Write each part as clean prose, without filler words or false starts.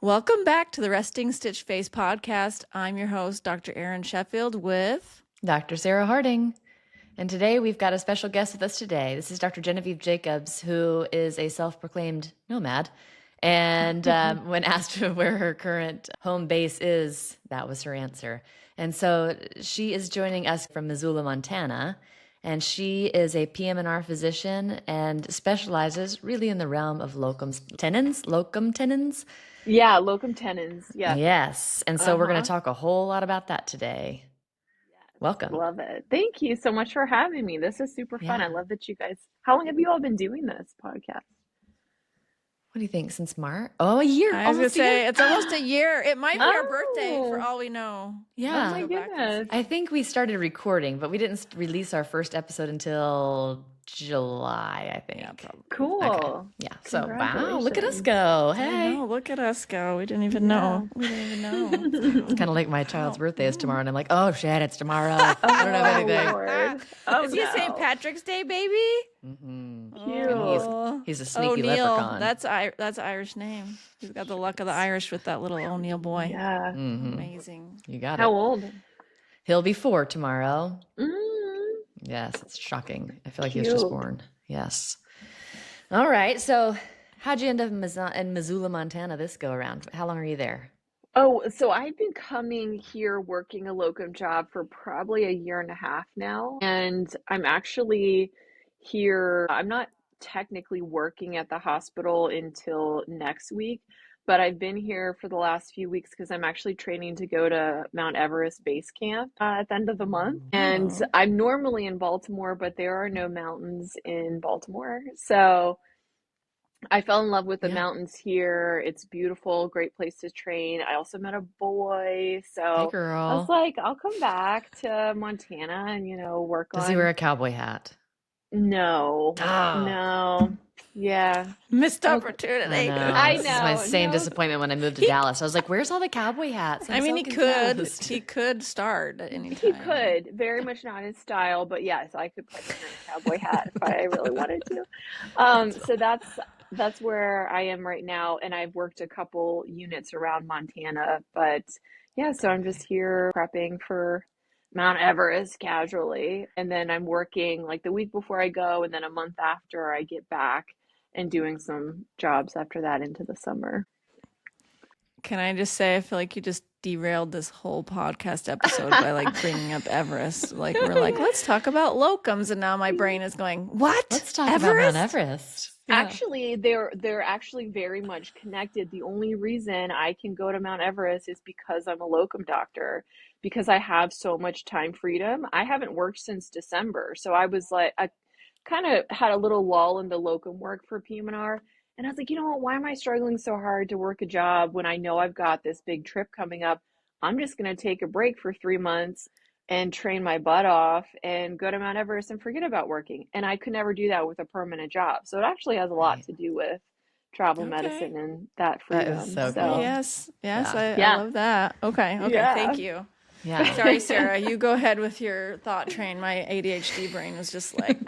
Welcome back to the Resting Stitch Face podcast. I'm your host, Dr. Erin Sheffield with Dr. Sarah Harding. And today we've got a special guest with us today. This is Dr. Genevieve Jacobs, who is a self-proclaimed nomad. And when asked where her current home base is, that was her answer. And so she is joining us from Missoula, Montana. And she is a PM&R physician and specializes really in the realm of locum tenens. Yeah, locum tenens. Yeah. Yes. And so we're going to talk a whole lot about that today. Welcome. Love it. Thank you so much for having me. This is super fun. Yeah. I love that you guys, how long have you all been doing this podcast? What do you think? Since March? Oh, a year. I was going to say, it's almost a year. It might be our birthday Oh. for all we know. Yeah. Oh my Go back and goodness. I think we started recording, but we didn't release our first episode until July, I think. Yeah, probably. Cool. Okay. Yeah. So, wow, look at us Congratulations. go. I Hey. know, look at us go. We didn't even know. We didn't even know. It's kind of like my child's birthday is tomorrow, and I'm like, oh, shit, it's tomorrow. I don't know anything. Lord. Oh, Is he a St. no. Patrick's Day baby? Mm-hmm. Cute. Oh. He's a sneaky O'Neill. leprechaun. That's an Irish name. He's got the luck of the Irish with that little O'Neill boy. Yeah. Mhm. Amazing. You got How it. old? He'll be 4 tomorrow. Mm. Yes, it's shocking. I feel like he was just Cute. born. Yes. All right. So, how'd you end up in Missoula, Montana this go around? How long are you there? Oh, so I've been coming here working a locum job for probably a year and a half now. And I'm actually here. I'm not technically working at the hospital until next week, but I've been here for the last few weeks because I'm actually training to go to Mount Everest base camp at the end of the month. And Oh. I'm normally in Baltimore, but there are no mountains in Baltimore. So I fell in love with the Yeah. mountains here. It's beautiful, great place to train. I also met a boy, Hey, so I was girl. like, I'll come back to Montana and, work Does he wear on. a cowboy hat? No, Oh, no, yeah. Missed Okay. opportunity. I This is my know, same no. disappointment when I moved to Dallas. I was like, where's all the cowboy hats? I I'm mean, so he could. confused. He could start at any He time. could, very much not his style, but yes, I could put him in a cowboy hat if I really wanted to. So that's where I am right now, and I've worked a couple units around Montana, but yeah, so I'm just here prepping for Mount Everest casually, and then I'm working like the week before I go, and then a month after I get back, and doing some jobs after that into the summer. Can I just say, I feel like you just derailed this whole podcast episode by like bringing up Everest. Like we're like, let's talk about locums, and now my brain is going, what? Let's talk about Mount Everest. Yeah. Actually, they're actually very much connected. The only reason I can go to Mount Everest is because I'm a locum doctor, because I have so much time freedom. I haven't worked since December, so I was like, I kind of had a little lull in the locum work for PM&R, and I was like, you know what? Why am I struggling so hard to work a job when I know I've got this big trip coming up? I'm just going to take a break for 3 months and train my butt off and go to Mount Everest and forget about working. And I could never do that with a permanent job. So it actually has a lot Right. to do with travel Okay. medicine and that That freedom. is so Okay, cool. yes, Yeah. I Yeah. love that. Okay, Yeah. thank you. Yeah. Sorry, Sarah, you go ahead with your thought train. My ADHD brain was just like,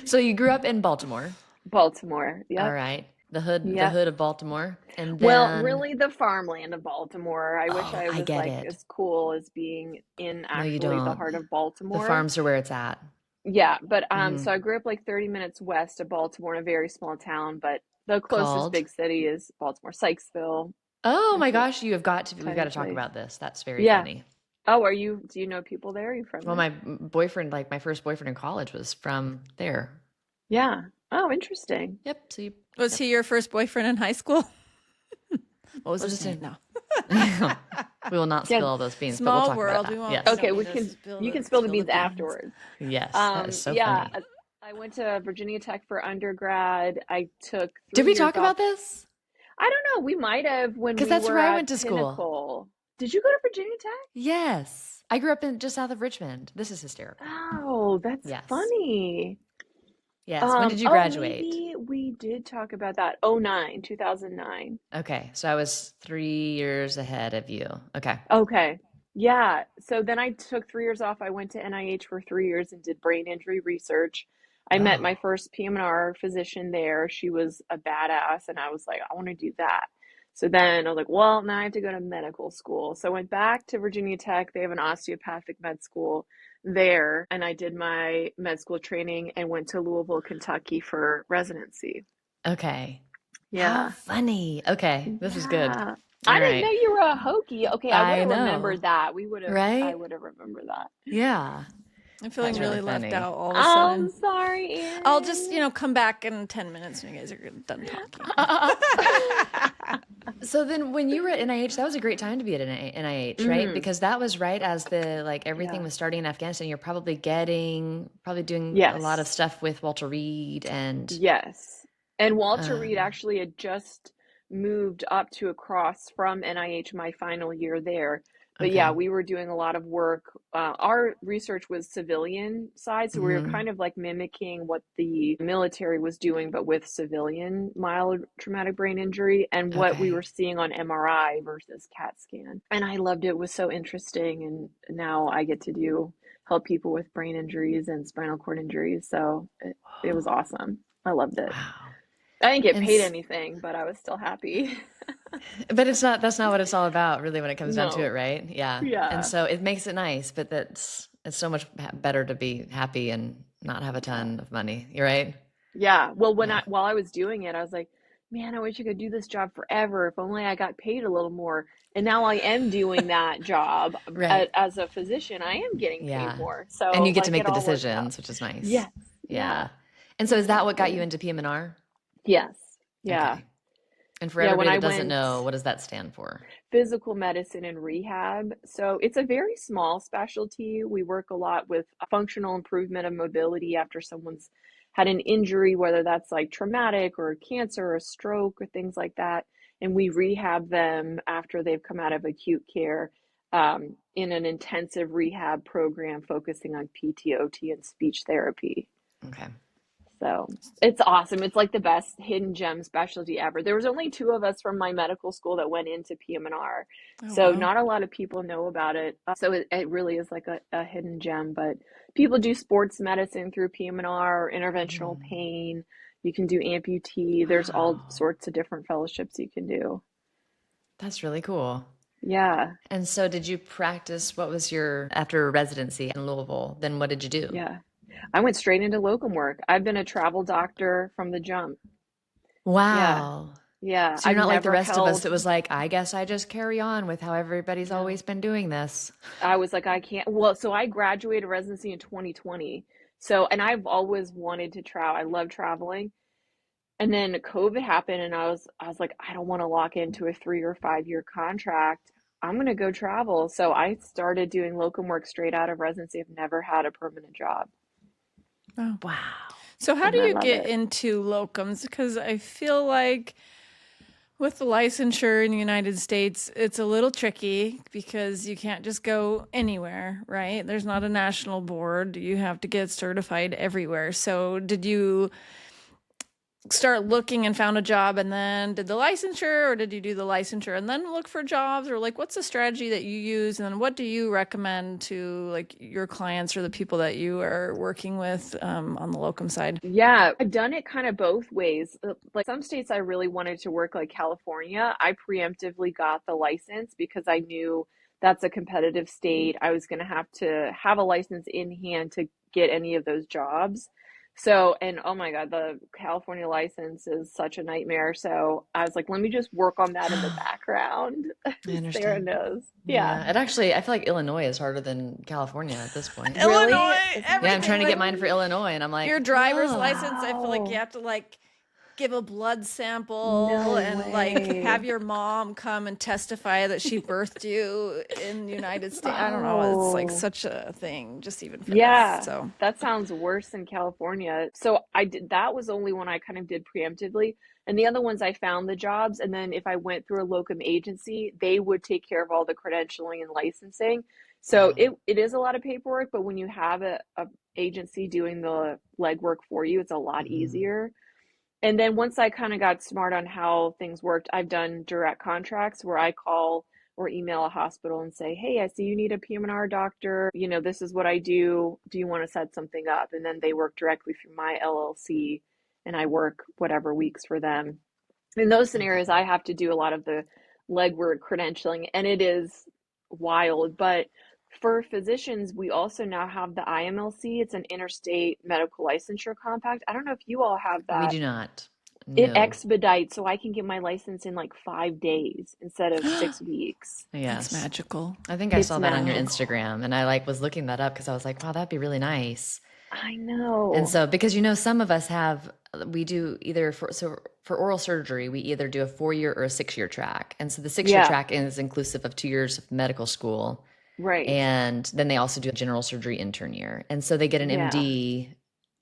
So you grew up in Baltimore. Baltimore. All Yep. right. The hood Yep. of Baltimore. And Well, then really the farmland of Baltimore. I wish Oh, I I was get like it. as cool as being in No, you actually the don't. heart of The Baltimore. farms are where it's at. Yeah, but Mhm. so I grew up like 30 minutes west of Baltimore in a very small town, but the closest Called? big city is Baltimore, Sykesville. Oh my It's a gosh, we've got to tiny talk place. about this. That's very Yeah. funny. Oh, do you know people there? Are you from Well, there? my boyfriend, like my first boyfriend in college was from there. Yeah. Oh, interesting. Yep. So you, was he your first boyfriend in high school? What was Well, his just name? a- No. we will not Yeah. spill all those beans, but Small we'll talk world. about We that. won't. Yes. Okay, don't need to you can spill the beans beans. afterwards. Yes. That is so Yeah, funny. I went to Virginia Tech for undergrad. I took Did 3 we years talk off. about this? I don't know. We might have when 'Cause we that's were where I at went to school. Pinnacle. Did you go to Virginia Tech? Yes. I grew up in just south of Richmond. This is hysterical. Oh, that's Yes. funny. Yes. When did you Oh, graduate? maybe we did talk about that. 2009. Okay. So I was 3 years ahead of you. Okay. Okay. Yeah. So then I took 3 years off. I went to NIH for 3 years and did brain injury research. I met my Oh, first PM&R physician there. She was a badass, and I was like, I want to do that. So then I was like, well, now I have to go to medical school. So I went back to Virginia Tech. They have an osteopathic med school there, and I did my med school training and went to Louisville, Kentucky for residency. okay. How Yeah. funny. Okay, this is good. Yeah. All I didn't know right. you were a Hokie. Okay, I would I have know, remembered that. I right? would have remembered that. Yeah, I'm feeling that's really really left funny. out all of a I'm sudden. sorry, I'll just, Erin. come back in 10 minutes when you guys are done talking. So then when you were at NIH, that was a great time to be at NIH, right? Mm, Because that was right as the like everything yeah. was starting in Afghanistan. You're probably doing a lot of Yes. stuff with Walter Reed and Yes. And Walter Reed um actually had just moved up to across from NIH my final year there. But yeah, okay. we were doing a lot of work. Our research was civilian side, so we were Hmm. kind of like mimicking what the military was doing, but with civilian mild traumatic brain injury and what we were Okay. seeing on MRI versus CAT scan. And I loved it. It was so interesting. And now I get to help people with brain injuries and spinal cord injuries. So it was awesome. I loved it. Wow. I didn't get And paid anything, but I was still happy. but that's not what it's all about really when it comes down to it, No. right? Yeah. And Yeah. so it makes it nice, but it's so much better to be happy and not have a Yeah. ton of money. You're right? Yeah. Well, Yeah. while I was doing it, I was like, man, I wish I could do this job forever. If only I got paid a little more. And now I am doing that job Right. as a physician. I am getting paid Yeah. more. And So you get to like make it the all worked out. decisions, which is nice. Yes. Yeah. Yeah. And so is that what got you Exactly. into PM&R? Yes. Yeah. Okay. And for Yeah. When everybody I that doesn't went know, what does that stand for? physical medicine and rehab. So it's a very small specialty. We work a lot with functional improvement of mobility after someone's had an injury, whether that's like traumatic or cancer or stroke or things like that. And we rehab them after they've come out of acute care in an intensive rehab program focusing on PTOT and speech therapy. Okay. So it's awesome. It's like the best hidden gem specialty ever. There was only two of us from my medical school that went into PM&R. Oh, So wow. not a lot of people know about it. So it really is like a hidden gem, but people do sports medicine through PM&R or interventional Mhm. pain. You can do amputee. There's all Wow. sorts of different fellowships you can do. That's really cool. Yeah. And so did you practice, what was your, after residency in Louisville, then what did you do? Yeah. I went straight into locum work. I've been a travel doctor from the jump. Yeah. Wow. Yeah. So you're I've not like the never rest of us held that was like, I guess I just carry on with how everybody's no. always been doing this. I was like, I can't. Well, so I graduated residency in 2020. So, and I've always wanted to travel. I love traveling. And then COVID happened, and I was like, I don't want to lock into a 3 or 5 year contract. I'm gonna go travel. So I started doing locum work straight out of residency. I've never had a permanent job, Oh. Wow. So, how do and I you love get it. into locums? Because I feel like with the licensure in the United States, it's a little tricky because you can't just go anywhere, right? There's not a national board. You have to get certified everywhere. So, did you start looking and found a job and then did the licensure, or did you do the licensure and then look for jobs, or like what's the strategy that you use, and then what do you recommend to like your clients or the people that you are working with on the locum side? Yeah, I've done it kind of both ways. Like some states I really wanted to work, like California. I preemptively got the license because I knew that's a competitive state. I was going to have a license in hand to get any of those jobs. So, and oh my God, the California license is such a nightmare. So I was like, let me just work on that in the I background. Sarah understand. knows. Yeah. Yeah, it actually, I feel like Illinois is harder than California at this point. Really? Illinois, Is it Yeah, I'm trying everything to like get mine for really? Illinois, and I'm your like, driver's oh, license, I feel like you Wow. have to like give a blood No sample and like have way. your mom come and testify that she birthed you in the United States. I don't know. It's like Oh. such a thing, just even for that. Yeah, So, that sounds worse than California. So I did that was only one I kind of did preemptively. And the other ones I found the jobs. And then if I went through a locum agency, they would take care of all the credentialing and licensing. So wow. it is a lot of paperwork, but when you have a agency doing the legwork for you, it's a lot Mhm. easier. And then once I kind of got smart on how things worked, I've done direct contracts where I call or email a hospital and say, hey, I see you need a PM&R doctor. You know, this is what I do. Do you want to set something up? And then they work directly through my LLC and I work whatever weeks for them. In those scenarios, I have to do a lot of the legwork credentialing, and it is wild. But for physicians, we also now have the IMLC. It's an interstate medical licensure compact. I don't know if you all have We that. do not. It No. expedites, so I can get my license in like 5 days instead of 6 weeks. Yes. That's magical. I think I It's saw that on your magical. Instagram, and I like was looking that up because I was like, wow, that'd be really nice. I And know. so, because you know, some of us have, we do either for oral surgery, we either do a 4-year or a 6-year track. And so the 6-year Yeah, track is inclusive of 2 years of medical school. right. And then they also do a general surgery intern year. And so they get an Yeah, MD.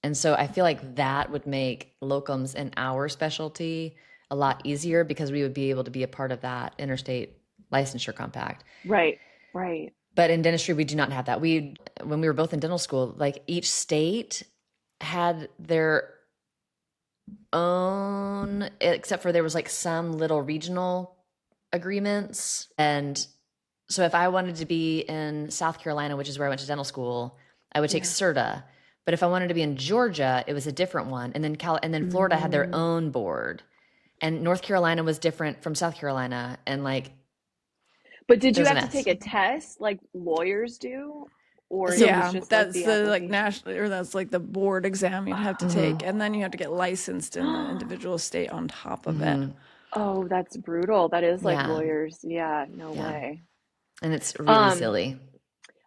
And so I feel like that would make locums in our specialty a lot easier because we would be able to be a part of that interstate licensure compact. right, right. But in dentistry, we do not have that. When we were both in dental school, like each state had their own, except for there was like some little regional agreements. And so if I wanted to be in South Carolina, which is where I went to dental school, I would take Yeah. CERTA. But if I wanted to be in Georgia, it was a different one. And then Florida had their Mm. own board. And North Carolina was different from South Carolina. And like, But did it you was a have to mess. take a test like lawyers do? Or it So was Yeah, just like that's the the like application? national, or that's like the board exam you'd have to take, Oh. and then you have to get licensed in the individual state on top of it. Oh, that's brutal. That is like yeah, lawyers. Yeah, no yeah. way. And it's really Um, silly.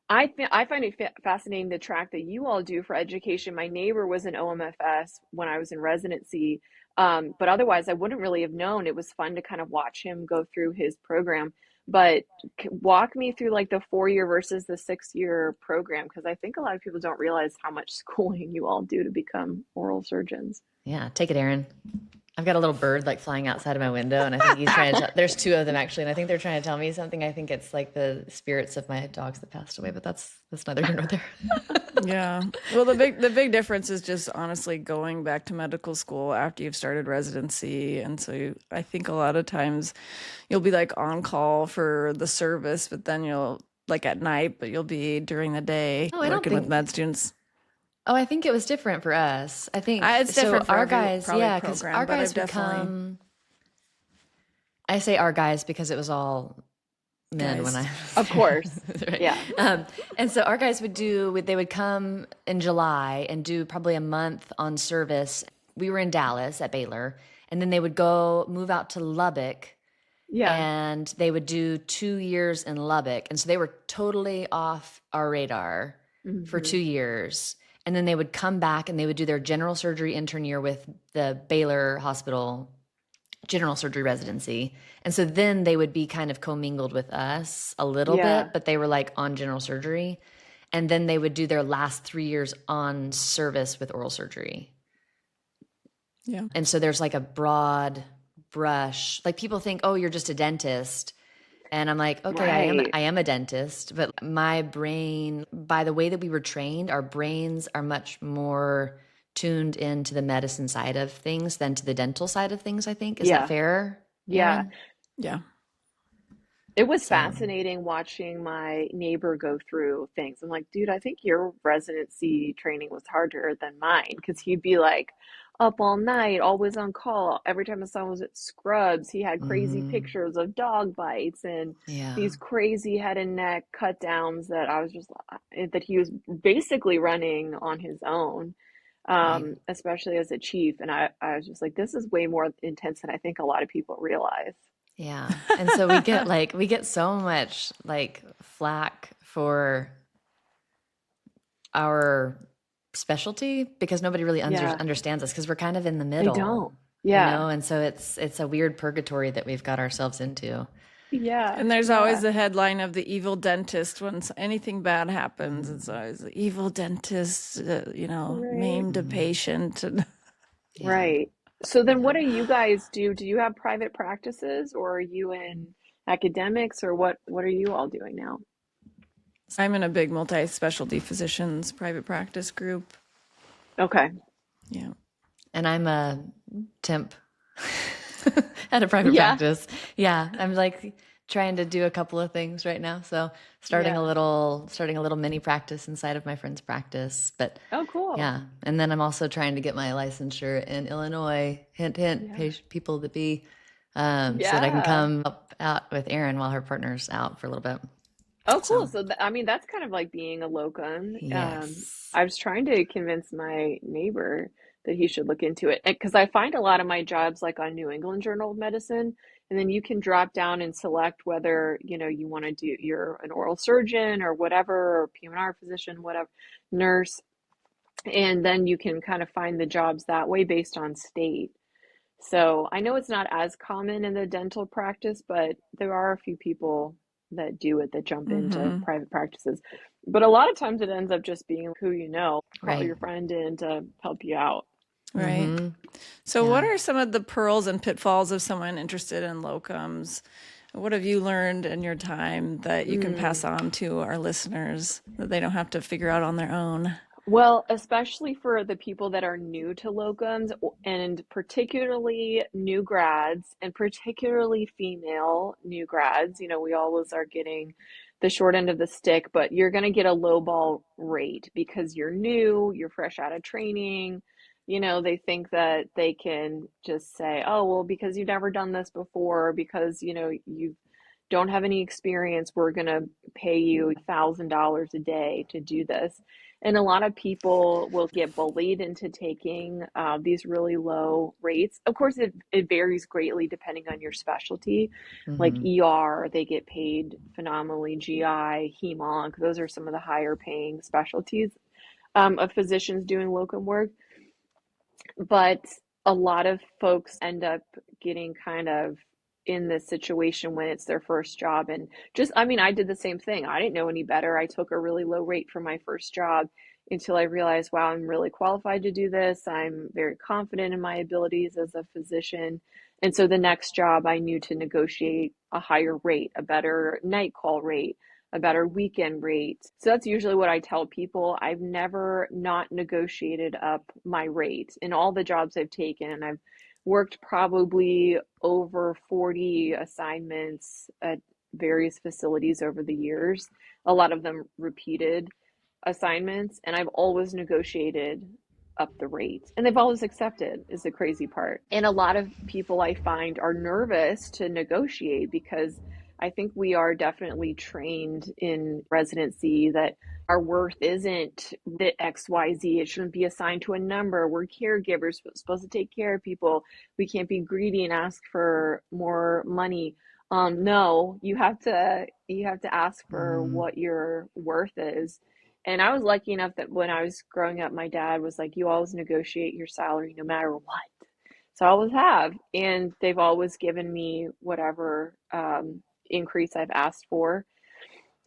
I find it fascinating the track that you all do for education. My neighbor was in OMFS when I was in residency, but otherwise I wouldn't really have known. It was fun to kind of watch him go through his program. But walk me through like the 4-year versus the 6-year program, because I think a lot of people don't realize how much schooling you all do to become oral surgeons. Yeah, take it, Aaron. I've got a little bird like flying outside of my window, and I think he's trying to there's 2 of them actually, and I think they're trying to tell me something. I think it's like the spirits of my dogs that passed away, but that's neither here nor there. Yeah. Well, the big difference is just honestly going back to medical school after you've started residency, and so I think a lot of times you'll be like on call for the service, but then you'll like at night, but you'll be during the day Oh, working with med students. I think it was different for us. I think It's so. different for Our every guys, probably yeah, because program, our but guys I've would definitely come. I say our guys because it was all men when guys. I Of course. right. Yeah. And so our guys they would come in July and do probably a month on service. We were in Dallas at Baylor, and then they would move out to Lubbock, Yeah. and they would do 2 years in Lubbock. And so they were totally off our radar for Hmm. 2 years. And then they would come back and they would do their general surgery intern year with the Baylor Hospital general surgery residency. And so then they would be kind of commingled with us a little Yeah. bit, but they were like on general surgery. And then they would do their last 3 years on service with oral surgery. Yeah. And so there's like a broad brush. Like people think, oh, you're just a dentist. And I'm like, okay, Right. I am a dentist, but my brain, by the way that we were trained, our brains are much more tuned into the medicine side of things than to the dental side of things, I think. Is that Yeah. fair, Yeah. Aaron? Yeah. It was So, fascinating watching my neighbor go through things. I'm like, dude, I think your residency training was harder than mine, because he'd be like up all night, always on call. Every time I saw him was at Scrubs, he had crazy pictures of dog bites and yeah, these crazy head and neck cut downs that I was just that he was basically running on his own, right. especially as a chief. And I was just like, this is way more intense than I think a lot of people realize. Yeah. And so we get so much like flack for our specialty because nobody really Yeah, understands us because we're kind of in the they middle, don't. Yeah. and so it's a weird purgatory that we've got ourselves into. Yeah, And there's always yeah, the headline of the evil dentist when anything bad happens. It's always the evil dentist, right, maimed a patient. And Yeah. right. So then Yeah. what do you guys do? Do you have private practices, or are you in academics, or what are you all doing now? I'm in a big multi-specialty physicians private practice group. Okay. Yeah. And I'm a temp at a private Yeah. practice. Yeah. I'm like trying to do a couple of things right now. So starting a Yeah. little mini practice inside of my friend's practice. But Oh, cool. yeah, and then I'm also trying to get my licensure in Illinois. Hint, hint, Yeah. people to be, so that I can Yeah. come up out with Erin while her partner's out for a little bit. Oh, cool. So So, I mean, that's kind of like being a locum. yes. I was trying to convince my neighbor that he should look into it because I find a lot of my jobs like on New England Journal of Medicine, and then you can drop down and select whether, you want to do, you're an oral surgeon or whatever, or PM&R physician, whatever, nurse, and then you can kind of find the jobs that way based on state. So I know it's not as common in the dental practice, but there are a few people that do it that jump into Mm-hmm. private practices. But a lot of times it ends up just being who you know, call Right. your friend in to help you out. Right. Mm-hmm. So, what Yeah. are some of the pearls and pitfalls of someone interested in locums? What have you learned in your time that you can pass Mm. on to our listeners that they don't have to figure out on their own? Well, especially for the people that are new to locums and particularly new grads and particularly female new grads, we always are getting the short end of the stick, but you're going to get a lowball rate because you're new, you're fresh out of training. They think that they can just say, oh, well, because you've never done this before, because, you don't have any experience, we're going to pay you $1,000 a day to do this. And a lot of people will get bullied into taking these really low rates. Of course, it varies greatly depending on your specialty. Like Mm-hmm. ER, they get paid phenomenally. GI, HEMONC, those are some of the higher paying specialties of physicians doing locum work. But a lot of folks end up getting kind of in this situation when it's their first job. And just, I mean, I did the same thing. I didn't know any better. I took a really low rate for my first job until I realized, wow, I'm really qualified to do this. I'm very confident in my abilities as a physician. And so the next job, I knew to negotiate a higher rate, a better night call rate, a better weekend rate. So that's usually what I tell people. I've never not negotiated up my rate in all the jobs I've taken. And I've worked probably over 40 assignments at various facilities over the years, a lot of them repeated assignments. And I've always negotiated up the rate. And they've always accepted, is the crazy part. And a lot of people I find are nervous to negotiate because I think we are definitely trained in residency that our worth isn't the XYZ. It shouldn't be assigned to a number. We're caregivers, supposed to take care of people. We can't be greedy and ask for more money. No, you have to ask for Mm-hmm. what your worth is. And I was lucky enough that when I was growing up, my dad was like, you always negotiate your salary no matter what. So I always have. And they've always given me whatever increase I've asked for.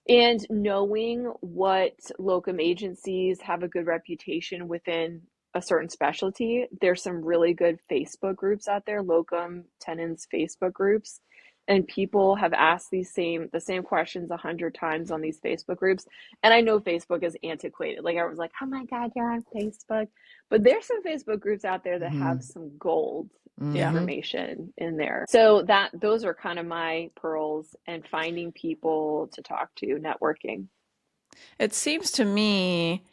And knowing what locum agencies have a good reputation within a certain specialty, there's some really good Facebook groups out there, Locum Tenens Facebook groups. And people have asked the same questions 100 times on these Facebook groups. And I know Facebook is antiquated. Like I was like, oh my God, you're on Facebook. But there's some Facebook groups out there that Mm-hmm. have some gold Yeah. Mm-hmm. information in there. So those are kind of my pearls and finding people to talk to, networking. It seems to me,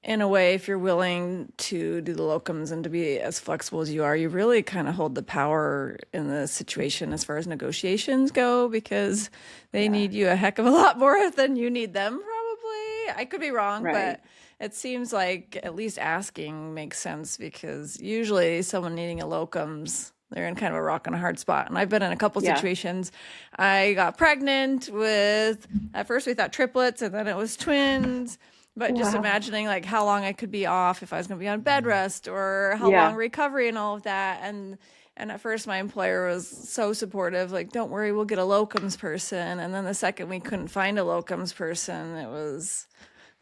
in a way, if you're willing to do the locums and to be as flexible as you are, you really kind of hold the power in the situation as far as negotiations go because they Yeah, need you a heck of a lot more than you need them, probably. I could be wrong, right. but it seems like at least asking makes sense because usually someone needing a locums, they're in kind of a rock and a hard spot. And I've been in a couple Yeah. situations. I got pregnant with, at first we thought triplets and then it was twins. But just Wow. imagining like how long I could be off if I was going to be on bed rest or how long Yeah. recovery and all of that. And at first my employer was so supportive, like, don't worry, we'll get a locums person. And then the second we couldn't find a locums person,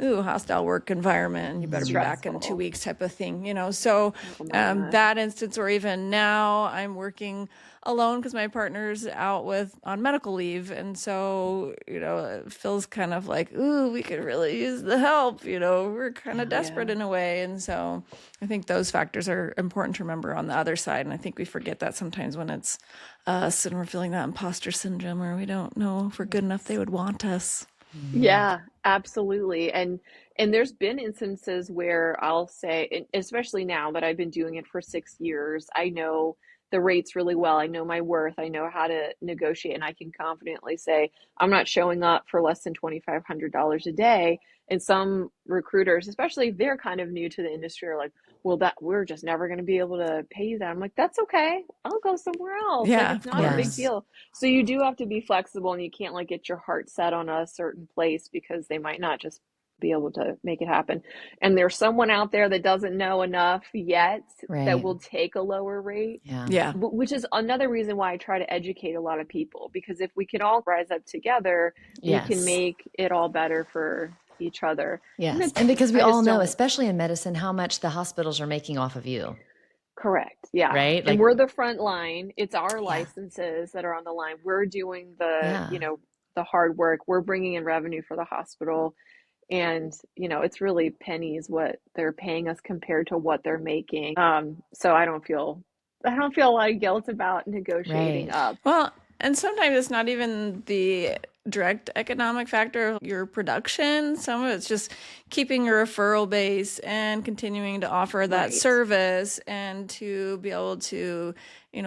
ooh, hostile work environment, you better be back in 2 Stressful. weeks type of thing, So Oh my gosh. that instance, or even now I'm working alone because my partner's out on medical leave. And so, it feels kind of like, ooh, we could really use the help, we're kind of desperate Yeah. in a way. And so I think those factors are important to remember on the other side. And I think we forget that sometimes when it's us and we're feeling that imposter syndrome, or we don't know if we're good enough, they would want us. Yeah, absolutely. And there's been instances where I'll say, and especially now that I've been doing it for 6 years, I know the rates really well. I know my worth. I know how to negotiate, and I can confidently say I'm not showing up for less than $2,500 a day. And some recruiters, especially if they're kind of new to the industry, are like, "Well, that we're just never going to be able to pay you that." I'm like, "That's okay. I'll go somewhere else. Like Yeah, it's of not a big course. deal." So you do have to be flexible, and you can't like get your heart set on a certain place because they might not just be able to make it happen. And there's someone out there that doesn't know enough yet that Right. will take a lower rate, Yeah. Yeah. which is another reason why I try to educate a lot of people, because if we can all rise up together, we can Yes. make it all better for each other. And Yes. it's, And because we I all just know, don't. especially in medicine, how much the hospitals are making off of you, Correct. Yeah. right? And Like, we're the front line. It's our yeah. licenses that are on the line. We're doing the, Yeah. the hard work. We're bringing in revenue for the hospital. And, it's really pennies what they're paying us compared to what they're making. So I don't feel a lot of guilt about negotiating Right. up. Well, and sometimes it's not even the direct economic factor of your production. Some of it's just keeping a referral base and continuing to offer that Right. service and to be able to,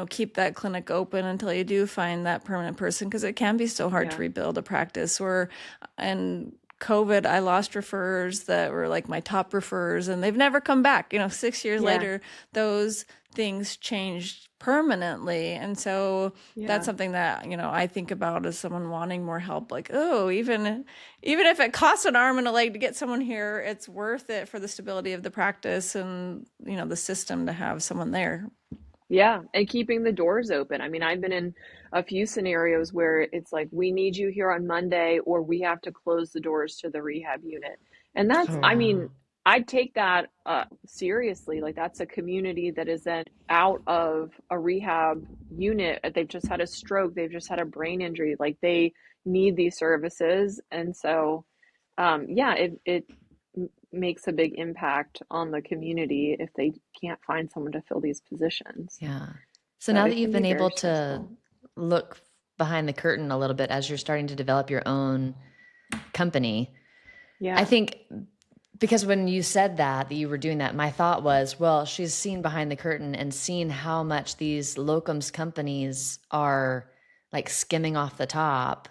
keep that clinic open until you do find that permanent person, because it can be so hard to Yeah. rebuild a practice. And COVID, I lost referrers that were like my top referrers, and they've never come back. 6 years Yeah. later, those things changed permanently. And so that's Yeah. something that, I think about as someone wanting more help. Like, oh, even if it costs an arm and a leg to get someone here, it's worth it for the stability of the practice and, the system to have someone there. Yeah, and keeping the doors open. I mean, I've been in a few scenarios where it's like, we need you here on Monday, or we have to close the doors to the rehab unit. And Oh, I wow. mean, I take that seriously. Like, that's a community that is then out of a rehab unit. They've just had a stroke, they've just had a brain injury. Like, they need these services. And so, yeah, it makes a big impact on the community if they can't find someone to fill these positions. Yeah. So So now that it you've can be been very able to stressful. look behind the curtain a little bit as you're starting to develop your own company, I Yeah. think because when you said that you were doing that, my thought was, well, she's seen behind the curtain and seen how much these locums companies are like skimming off the top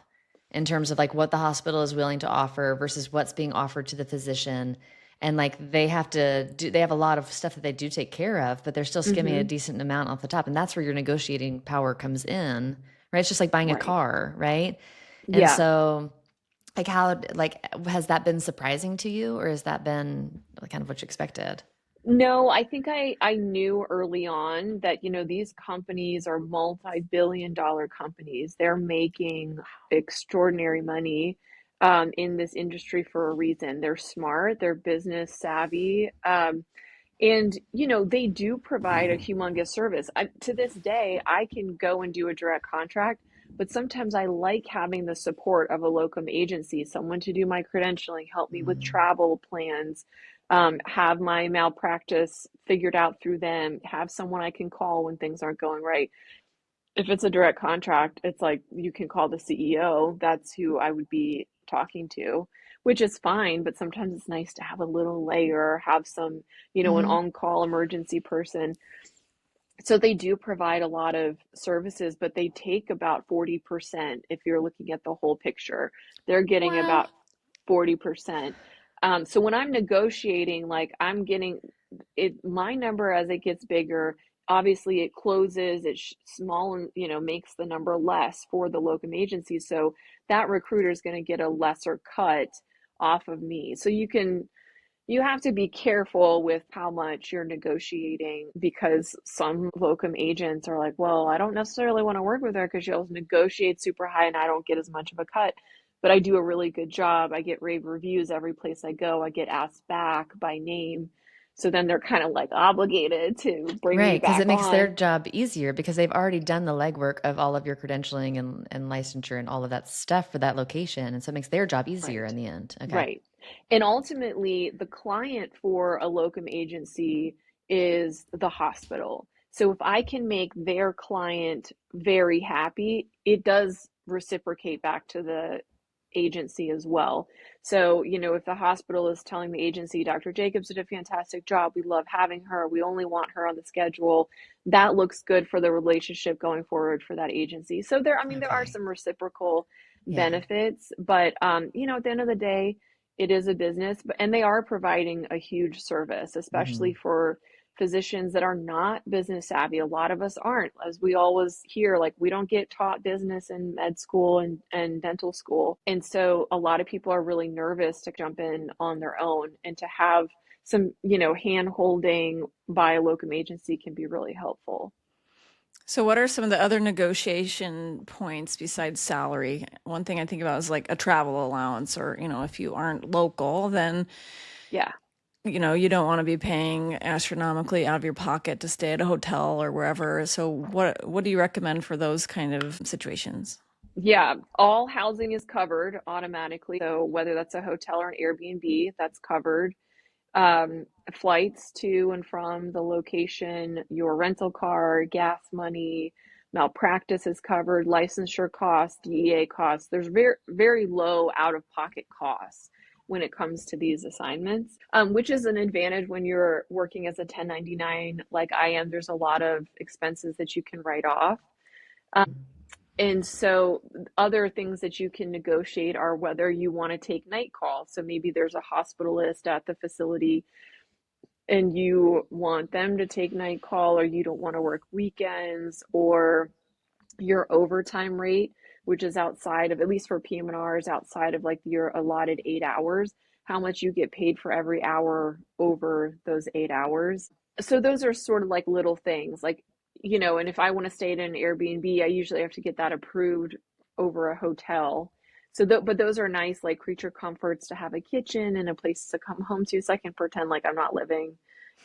in terms of like what the hospital is willing to offer versus what's being offered to the physician. And like they have a lot of stuff that they do take care of, but they're still skimming a Hmm. decent amount off the top. And that's where your negotiating power comes in, right? It's just like buying a Right. car, right? And Yeah. so like has that been surprising to you, or has that been kind of what you expected? No, I think I knew early on that, these companies are multi-billion dollar companies. They're making extraordinary money in this industry for a reason. They're smart, they're business savvy. And they do provide a humongous service. To this day, I can go and do a direct contract, but sometimes I like having the support of a locum agency, someone to do my credentialing, help me with Mm, travel plans, have my malpractice figured out through them, have someone I can call when things aren't going right. If it's a direct contract, it's like you can call the CEO. That's who I would be talking to, which is fine, but sometimes it's nice to have a little layer, have some, an mhm. on-call emergency person. So they do provide a lot of services, but they take about 40% if you're looking at the whole picture. They're getting Wow. about 40%. So when I'm negotiating, like I'm getting it, my number as it gets bigger, obviously it closes, it's small and, makes the number less for the locum agency. So that recruiter is going to get a lesser cut off of me. So you have to be careful with how much you're negotiating, because some locum agents are like, well, I don't necessarily want to work with her because she'll negotiate super high and I don't get as much of a cut. but I do a really good job. I get rave reviews every place I go. I get asked back by name. So then they're kind of like obligated to bring me Right, because back it makes their on. job easier because they've already done the legwork of all of your credentialing and licensure and all of that stuff for that location. And so it makes their job easier Right. in the end. Okay. Right. And ultimately, the client for a locum agency is the hospital. So if I can make their client very happy, it does reciprocate back to the agency as well. So, if the hospital is telling the agency, Dr. Jacobs did a fantastic job, we love having her, we only want her on the schedule, that looks good for the relationship going forward for that agency. So there are Okay. some reciprocal Yeah. benefits, but at the end of the day, it is a business, and they are providing a huge service, Hmm. especially for physicians that are not business savvy. A lot of us aren't, as we always hear, like we don't get taught business in med school and dental school. And so a lot of people are really nervous to jump in on their own, and to have some, hand holding by a locum agency can be really helpful. So, what are some of the other negotiation points besides salary? One thing I think about is like a travel allowance, or, if you aren't local, then, Yeah. you don't want to be paying astronomically out of your pocket to stay at a hotel or wherever. So, what do you recommend for those kind of situations? Yeah, all housing is covered automatically. So whether that's a hotel or an Airbnb, that's covered. Flights to and from the location, your rental car, gas money, malpractice is covered, licensure costs, DEA costs. There's very, very low out of pocket costs when it comes to these assignments, which is an advantage when you're working as a 1099 like I am. There's a lot of expenses that you can write off. And so other things that you can negotiate are whether you want to take night calls. So maybe there's a hospitalist at the facility and you want them to take night call, or you don't want to work weekends, or your overtime rate, which is outside of, at least for PM&R, is outside of like your allotted 8 hours, how much you get paid for every hour over those 8 hours. So those are sort of like little things like, and if I want to stay at an Airbnb, I usually have to get that approved over a hotel. So, but those are nice, like creature comforts, to have a kitchen and a place to come home to, so I can pretend like I'm not living,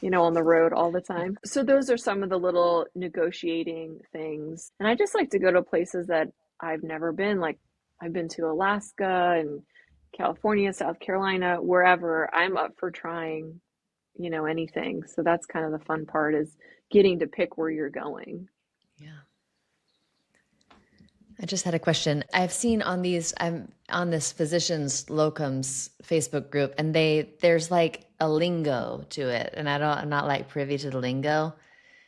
on the road all the time. So those are some of the little negotiating things. And I just like to go to places that I've never been. Like I've been to Alaska and California, South Carolina, wherever. I'm up for trying, anything. So that's kind of the fun part, is getting to pick where you're going. Yeah. I just had a question. I'm on this physicians locums Facebook group, and there's like a lingo to it, and I'm not like privy to the lingo.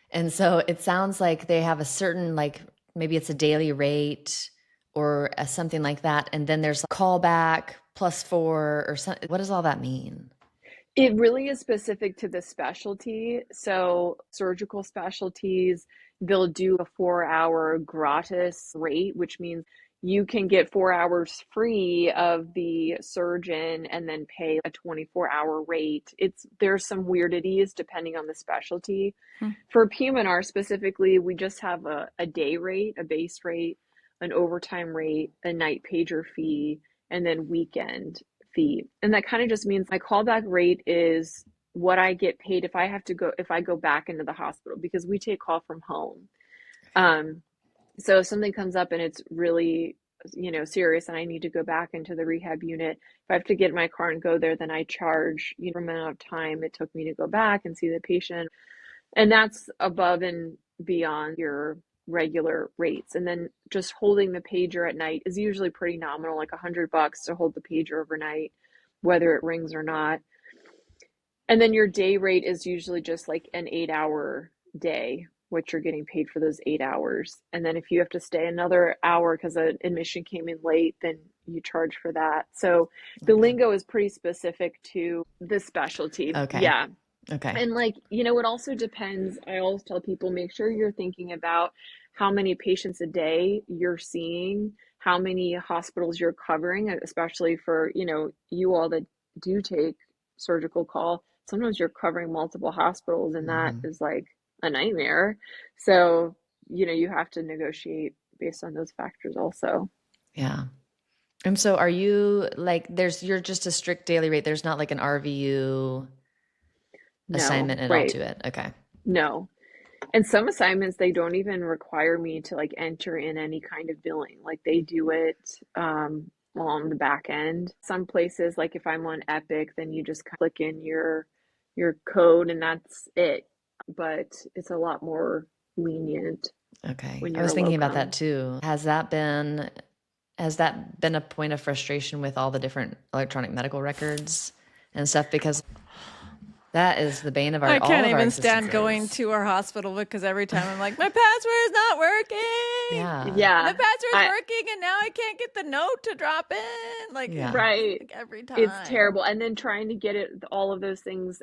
And so it sounds like they have a certain, like, maybe it's a daily rate or something like that. And then there's callback +4 or something. What does all that mean? It really is specific to the specialty. So, surgical specialties, they'll do a 4 hour gratis rate, which means you can get 4 hours free of the surgeon and then pay a 24-hour rate. There's some weirdities depending on the specialty. Hmm. For PM&R specifically, we just have a day rate, a base rate, an overtime rate, a night pager fee, and then weekend fee. And that kind of just means my callback rate is what I get paid if I go back into the hospital, because we take call from home. Um, so if something comes up and it's really, serious, and I need to go back into the rehab unit, if I have to get in my car and go there, then I charge, amount of time it took me to go back and see the patient. And that's above and beyond your regular rates. And then just holding the pager at night is usually pretty nominal, like $100 to hold the pager overnight, whether it rings or not. And then your day rate is usually just like an 8 hour day, what you're getting paid for those 8 hours. And then if you have to stay another hour because an admission came in late, then you charge for that. So the Okay. lingo is pretty specific to the specialty. Okay. Yeah. Okay. And like, it also depends. I always tell people, make sure you're thinking about how many patients a day you're seeing, how many hospitals you're covering, especially for, you all that do take surgical call. Sometimes you're covering multiple hospitals, and that Hmm. is like a nightmare. So, you have to negotiate based on those factors also. Yeah. And so are you like, you're just a strict daily rate. There's not like an RVU No, assignment at all right. to it. Okay. No. And some assignments, they don't even require me to like enter in any kind of billing. Like they do it on the back end. Some places, like if I'm on Epic, then you just click in your code and that's it. But it's a lot more lenient Okay. when I you're was a thinking about that locum. too. Has that been a point of frustration with all the different electronic medical records and stuff? Because that is the bane of I all can't of our even stand going existences. to our hospital because every time I'm like, my password is not working. Yeah. The Yeah, password's I working and now I can't get the note to drop in. Like, Yeah. right. like every It's time. terrible. And then trying to get it all of those things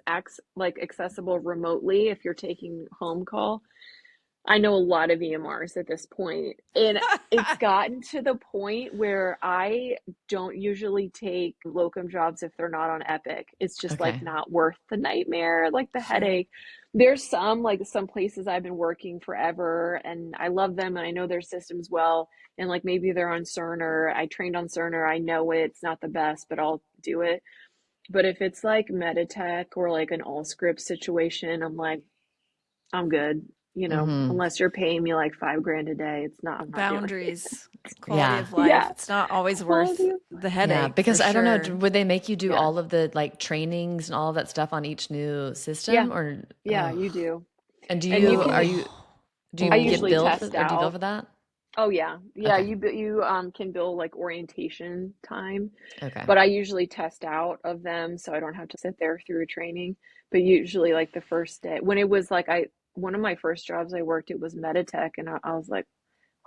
like accessible remotely if you're taking home call. I know a lot of EMRs at this point, and it's gotten to the point where I don't usually take locum jobs if they're not on Epic. It's just like Okay. not worth the nightmare, like the Sure. headache. There's some places I've been working forever and I love them and I know their systems well. And like maybe they're on Cerner. I trained on Cerner. I know it's not the best, but I'll do it. But if it's like Meditech or like an Allscripts situation, I'm like, I'm good. Mm-hmm. Unless you're paying me like 5 grand a day, I'm not doing it. Boundaries, quality Yeah. of life. Yeah. It's not always worth Quality of the Yeah. headache for Because I don't know, sure. would they make you do Yeah. all of the like trainings and all of that stuff on each new Yeah. system or, Yeah, oh, you do. and And you can, do I you get usually billed test or do you bill out. for that? Oh yeah. Yeah, Okay. you can bill like orientation time, Okay. but I usually test out of them so I don't have to sit there through a training. But usually like the first day when it was like one of my first jobs I worked, it was Meditech and I was like,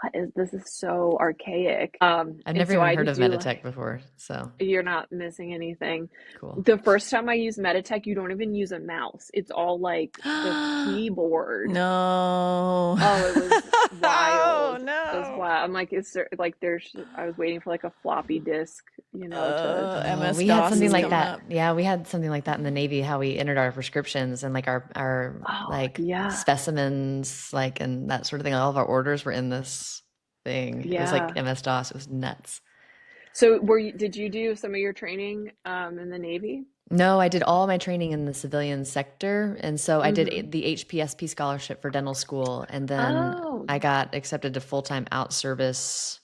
what is this is so archaic. I've And never so even I heard just of do Meditech like before. So you're not missing anything. cool. The first time I used Meditech, you don't even use a mouse. It's all like the keyboard. No. Oh, it was Oh, wild. It was no. wild. I'm like, is there like I was waiting for like a floppy disk, to Oh, MS we had DOS something is like coming that. up. Yeah, we had something like that in the Navy, how we entered our prescriptions and like our Oh, like yeah. specimens, like and that sort of thing. All of our orders were in this thing. It was like Yeah. MS-DOS. It was nuts. So did you do some of your training in the Navy? No, I did all my training in the civilian sector. And so I did Mm-hmm. the HPSP scholarship for dental school. And then Oh, I got accepted to full-time out service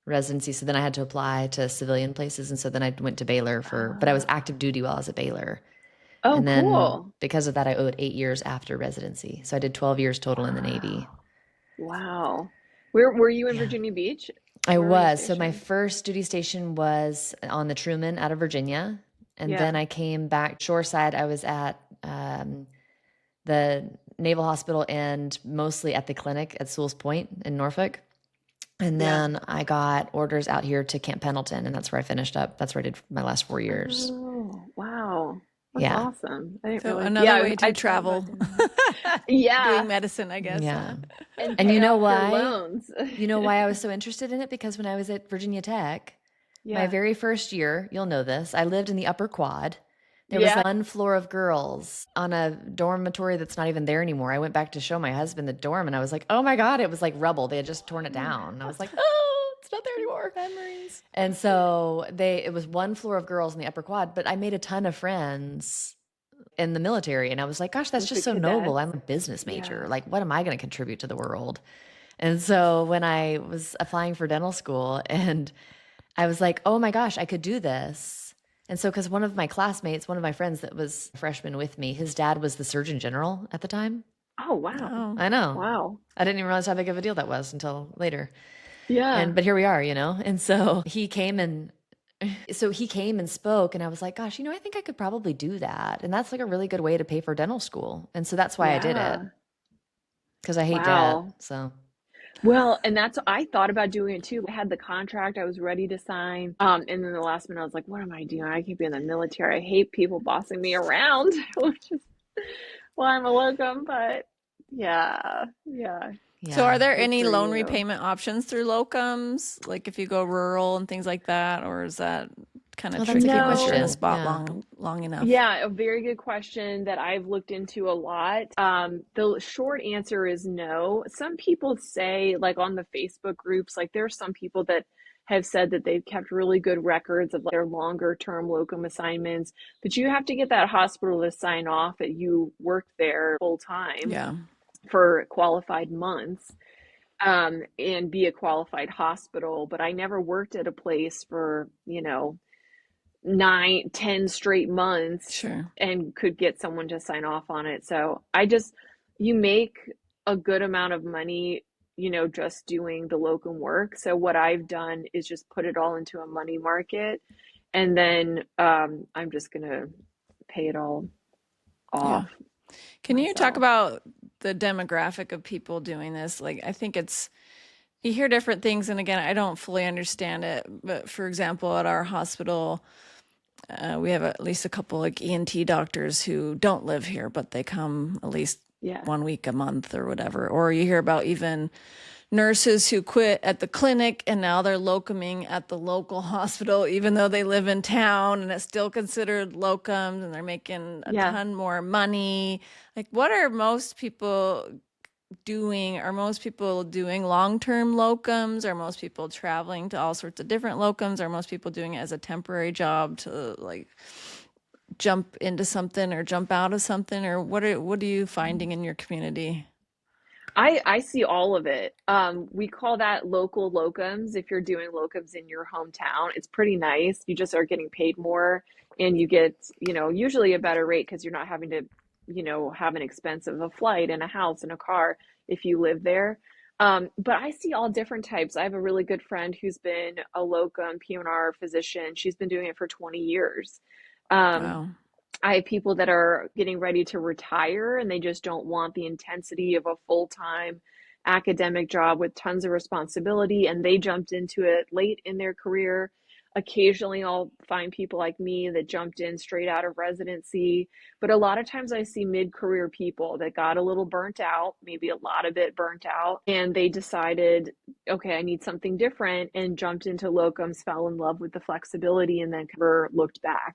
residency. So then I had to apply to civilian places. And so then I went to Baylor but I was oh, active duty while I was at Baylor. oh, And then cool. because of that, I owed 8 years after residency. So I did 12 years total in the Navy. Wow. Wow. Where were you in Yeah. Virginia Beach? I Where were you was. So my stationed? first duty station was on the Truman out of Virginia. And then Yeah. I came back shoreside. I was at the Naval Hospital and mostly at the clinic at Sewell's Point in Norfolk. And Yeah. then I got orders out here to Camp Pendleton, and that's where I finished up. That's where I did my last 4 years. Oh, wow. That's Yeah. awesome. I didn't So realize. Yeah, another way to I thought about travel. doing that. Yeah, Doing medicine, I guess, huh? Yeah. and And pay you know off your why? loans. You know why I was so interested in it? Because when I was at Virginia Tech, my Yeah. very first year, you'll know this, I lived in the upper quad. There was Yeah. like one floor of girls on a dormitory that's not even there anymore. I went back to show my husband the dorm and I was like, oh my God, it was like rubble. They had just torn it down. And I was like, oh, it's not there anymore. Memories. And so it was one floor of girls in the upper quad, but I made a ton of friends in the military. And I was like, gosh, that's With the just so noble. cadets. I'm a business major. Yeah. Like, what am I going to contribute to the world? And so when I was applying for dental school and I was like, oh my gosh, I could do this. And so, because one of my classmates, one of my friends that was a freshman with me, his dad was the Surgeon General at the time. Oh, wow. Oh, I know. Wow. I didn't even realize how big of a deal that was until later. Yeah. But here we are, And so he came and spoke, and I was like, gosh, I think I could probably do that. And that's like a really good way to pay for dental school. And so that's why I did it Yeah. because I hate debt. Wow. So, Well, and I thought about doing it too. I had the contract, I was ready to sign. And then the last minute I was like, what am I doing? I can't be in the military. I hate people bossing me around, which is why I'm a locum, but yeah, yeah, so yeah. are there good any for loan you. repayment options through locums? Like if you go rural and things like that, or is that kind of Oh, that's a tricky good once you're in a No. question. spot Yeah. long enough. Yeah, a very good question that I've looked into a lot. The short answer is no. Some people say, like on the Facebook groups, like there are some people that have said that they've kept really good records of like, their longer term locum assignments, but you have to get that hospital to sign off that you worked there full time Yeah. for qualified months, and be a qualified hospital. But I never worked at a place for, 9, 10 straight months Sure. and could get someone to sign off on it. So you make a good amount of money, just doing the locum work. So what I've done is just put it all into a money market, and then I'm just gonna pay it all Yeah. off Can you talk myself. about the demographic of people doing this? Like, I think you hear different things, and again, I don't fully understand it. But for example, at our hospital, we have at least a couple like ENT doctors who don't live here, but they come at least Yeah. 1 week a month or whatever. Or you hear about even nurses who quit at the clinic and now they're locuming at the local hospital, even though they live in town and it's still considered locums and they're making a Yeah. ton more money. Like, what are most people doing? Are most people doing long-term locums? Are most people traveling to all sorts of different locums? Are most people doing it as a temporary job to like jump into something or jump out of something? Or what are you finding in your community? I see all of it. We call that local locums. If you're doing locums in your hometown, it's pretty nice. You just are getting paid more, and you get, usually a better rate because you're not having to, have an expense of a flight and a house and a car if you live there. But I see all different types. I have a really good friend who's been a locum PM&R physician. She's been doing it for 20 years. Um, Wow. I have people that are getting ready to retire and they just don't want the intensity of a full-time academic job with tons of responsibility, and they jumped into it late in their career. Occasionally, I'll find people like me that jumped in straight out of residency, but a lot of times I see mid-career people that got a little burnt out, maybe a lot of it burnt out, and they decided, okay, I need something different, and jumped into locums, fell in love with the flexibility, and then never looked back.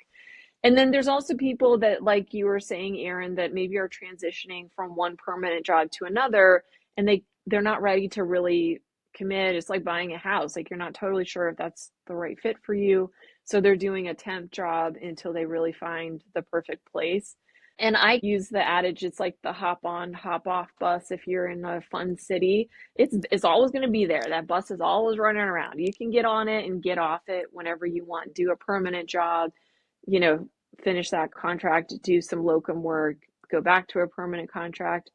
And then there's also people that, like you were saying, Aaron, that maybe are transitioning from one permanent job to another, and they're not ready to really commit. It's like buying a house. Like you're not totally sure if that's the right fit for you. So they're doing a temp job until they really find the perfect place. And I use the adage, it's like the hop on, hop off bus. If you're in a fun city, it's always going to be there. That bus is always running around. You can get on it and get off it whenever you want. Do a permanent job, you know, finish that contract, do some locum work, go back to a permanent contract.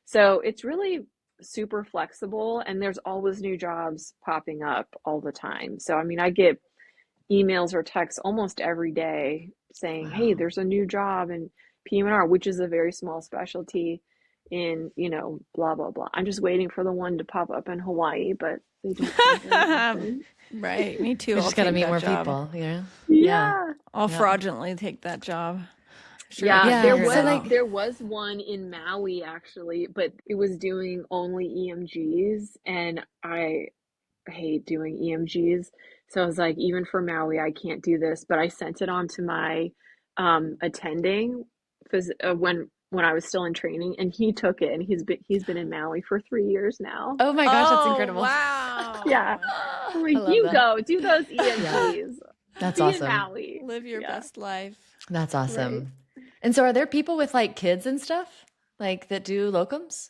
So it's really super flexible, and there's always new jobs popping up all the time. So, I mean, I get emails or texts almost every day saying, hey, Wow. there's a new job in PM&R, which is a very small specialty in, blah, blah, blah. I'm just waiting for the one to pop up in Hawaii, but they don't come very often. Right. Me too. We I'll just got to take meet that more job. people, you know? Yeah. Yeah. I'll Yep. fraudulently take that job. Sure, I Yeah, can there Yeah. figure it So, was like, out. there was one in Maui actually, but it was doing only EMGs, and I hate doing EMGs. So I was like, even for Maui, I can't do this. But I sent it on to my attending when I was still in training, and he took it, and he's been in Maui for 3 years now. oh my gosh, that's Oh, incredible. Yeah, wow. I'm I like, love you that. go do those Yeah. EMGs, That's be in awesome. Maui. Live your Yeah, best life. That's right. awesome. And so, are there people with like kids and stuff like that do locums?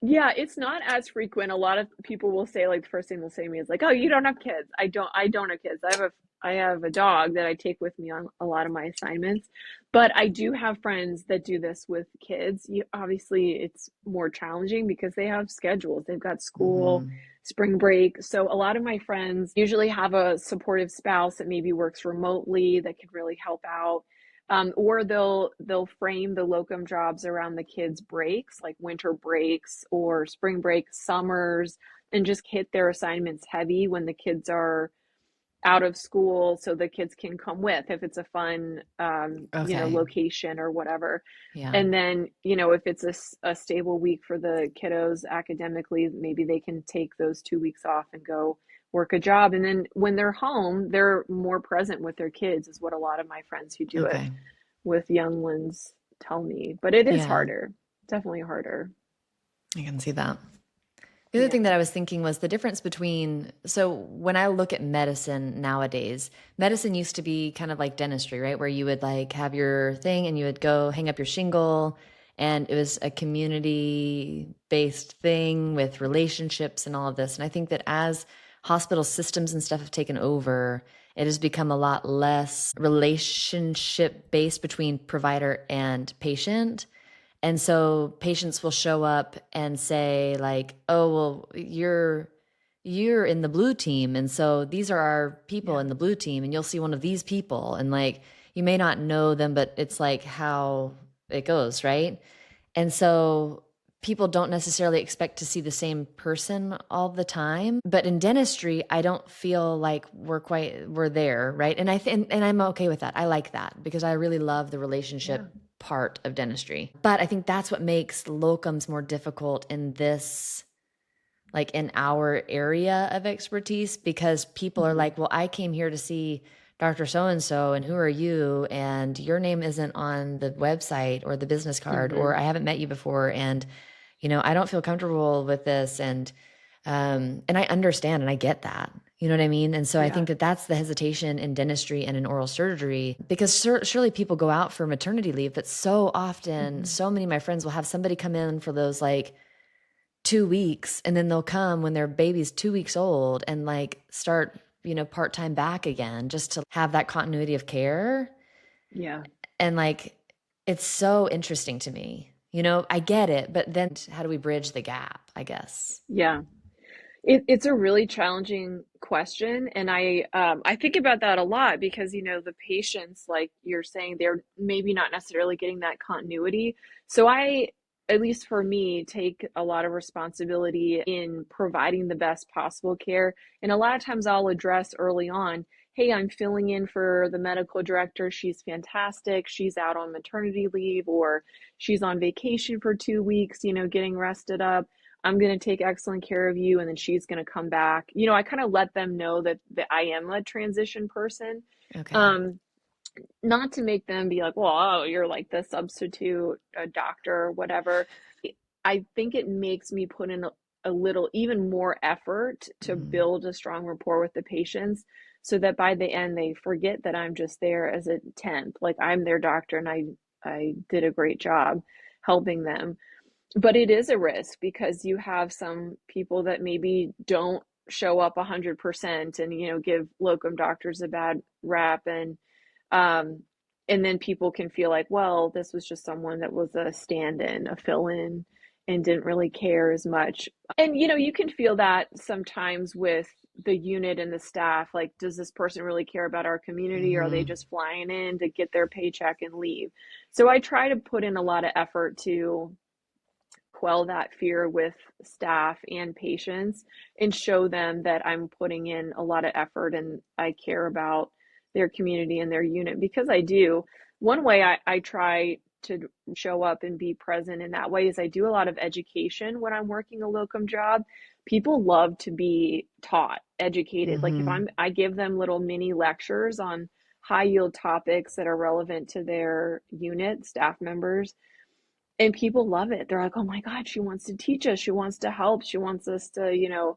Yeah, it's not as frequent. A lot of people will say, like, the first thing they'll say to me is like, "Oh, you don't have kids." I don't have kids. I have a dog that I take with me on a lot of my assignments. But I do have friends that do this with kids. Obviously, it's more challenging because they have schedules. They've got school, Hmm. spring break. So a lot of my friends usually have a supportive spouse that maybe works remotely that can really help out. Or they'll frame the locum jobs around the kids' breaks, like winter breaks or spring breaks, summers, and just hit their assignments heavy when the kids are out of school so the kids can come with if it's a fun, Okay. location or whatever. Yeah. And then, if it's a stable week for the kiddos academically, maybe they can take those 2 weeks off and go work a job. And then when they're home, they're more present with their kids, is what a lot of my friends who do it Okay. with young ones tell me. But it is Yeah, harder, definitely harder. I can see that. The other Yeah. thing that I was thinking was the difference between, so when I look at medicine nowadays, medicine used to be kind of like dentistry, right? Where you would like have your thing and you would go hang up your shingle, and it was a community based thing with relationships and all of this. And I think that as hospital systems and stuff have taken over, it has become a lot less relationship based between provider and patient. And so patients will show up and say like, "Oh, well, you're in the blue team, and so these are our people Yeah. in the blue team, and you'll see one of these people." And like you may not know them, but it's like how it goes, right? And so people don't necessarily expect to see the same person all the time. But in dentistry, I don't feel like we're there, right? And and I'm okay with that. I like that because I really love the Yeah. relationship part of dentistry. But I think that's what makes locums more difficult in this, like in our area of expertise, because people are Mhm. like, well, I came here to see Dr. So and so, and who are you? And your name isn't on the website or the business card, or Mhm. I haven't met you before. And, I don't feel comfortable with this. And I understand and I get that. You know what I mean? And so I Yeah. think that that's the hesitation in dentistry and in oral surgery, because surely people go out for maternity leave, but so often, Mhm. so many of my friends will have somebody come in for those like 2 weeks, and then they'll come when their baby's 2 weeks old and like start, part-time back again just to have that continuity of care. Yeah. And like, it's so interesting to me. I get it, but then how do we bridge the gap, I guess? Yeah. It's a really challenging question, and I think about that a lot because the patients, like you're saying, they're maybe not necessarily getting that continuity. So I, at least for me, take a lot of responsibility in providing the best possible care. And a lot of times I'll address early on, hey, I'm filling in for the medical director. She's fantastic. She's out on maternity leave, or she's on vacation for 2 weeks, getting rested up. I'm going to take excellent care of you, and then she's going to come back. I kind of let them know that I am a transition person. Okay. Um, Not to make them be like, well, oh, you're like the substitute doctor or whatever. I think it makes me put in a little, even more effort to Mhm. build a strong rapport with the patients so that by the end they forget that I'm just there as a temp. Like I'm their doctor and I did a great job helping them. But it is a risk because you have some people that maybe don't show up 100% and give locum doctors a bad rap, um and then people can feel like, well, this was just someone that was a stand-in, a fill-in, and didn't really care as much. And you can feel that sometimes with the unit and the staff, like, does this person really care about our community, or are they Mhm. just flying in to get their paycheck and leave? So I try to put in a lot of effort to quell that fear with staff and patients and show them that I'm putting in a lot of effort and I care about their community and their unit, because I do. One way I try to show up and be present in that way is I do a lot of education when I'm working a locum job. People love to be taught, educated. Like if Mhm. I give them little mini lectures on high yield topics that are relevant to their unit, staff members, and people love it. They're like, "Oh my God, she wants to teach us. She wants to help. She wants us to,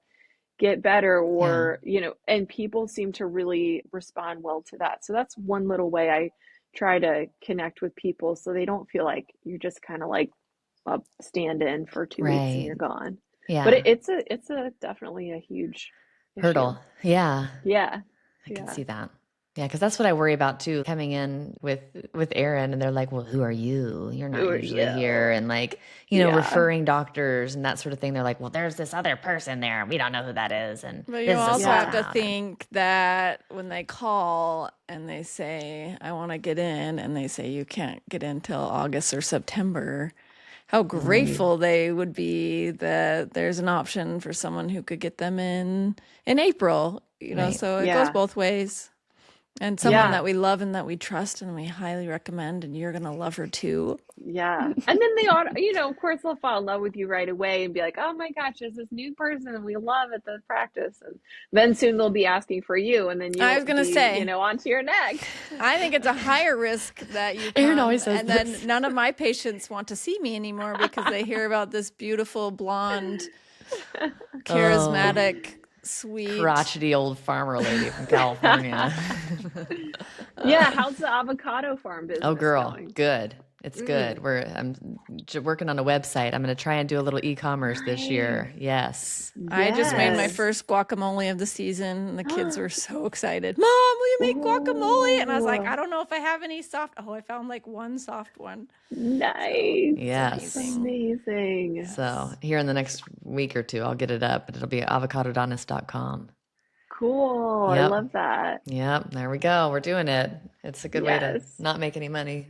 get better," Yeah. or, and people seem to really respond well to that. So that's one little way I try to connect with people so they don't feel like you're just kind of like a stand-in for 2 weeks and Right. you're gone. But Yeah. it's a definitely a huge issue. Hurdle. Yeah. Yeah. I can Yeah. see that. Yeah, because that's what I worry about too, coming in with Aaron, and they're like, "Well, who are you? You're not Or usually yeah. here," and like, Yeah. referring doctors and that sort of thing. They're like, "Well, there's this other person there. We don't know who that is, and But you this is a also small have to Yeah. town." And think that when they call and they say, I want to get in, and they say you can't get in till August or September, how Right. grateful they would be that there's an option for someone who could get them in April. Right. so it goes Yeah. both ways. And someone that we love and that we trust and we highly recommend, and you're going to love her too. Yeah. And then they ought, of course they'll fall in love with you right away and be like, oh my gosh, there's this new person and we love it, the practice. And then soon they'll be asking for you, and then I you'll was going to be, say, on to your next. I think it's a higher risk that you Erin come, always says and this. then none of my patients want to see me anymore because they hear about this beautiful, blonde, charismatic, sweet. Crotchety old farmer lady from California. Yeah. How's the avocado farm business Oh, girl, going? good. It's good. I'm working on a website. I'm going to try and do a little e-commerce this year. Yes. I just made my Yes. first guacamole of the season, and the kids were so excited. Mom, will you make guacamole? And I was like, I don't know if I have any soft. Oh, I found like one soft one. Nice. Yes. Amazing. So here in the next week or two, I'll get it up, but it'll be avocadodonis.com. Cool. I Yep. love that. Yep. There we go. We're doing it. It's a good way to Yes. not make any money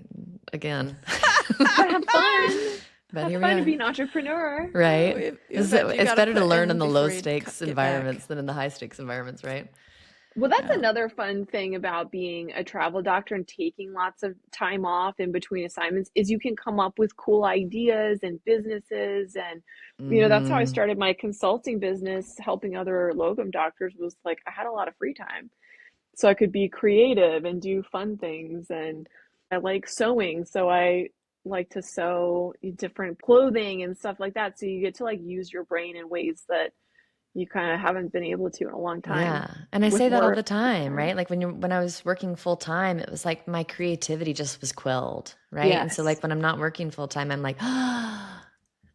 again. But have fun. But Have here fun we to are. be an entrepreneur. Right? It's better to learn in the low stakes get back. environments than in the high stakes environments, right? Well, that's another fun thing about being a travel doctor and taking lots of time off in between assignments is you can come up with cool ideas and businesses. And, that's how I started my consulting business, helping other locum doctors, was like I had a lot of free time. So I could be creative and do fun things. And I like sewing. So I like to sew different clothing and stuff like that. So you get to like use your brain in ways that you kind of haven't been able to in a long time. Yeah. And I with say that all work. the time, right? Like when I was working full time, it was like my creativity just was quelled, right? And so Yes. like when I'm not working full time, I'm like,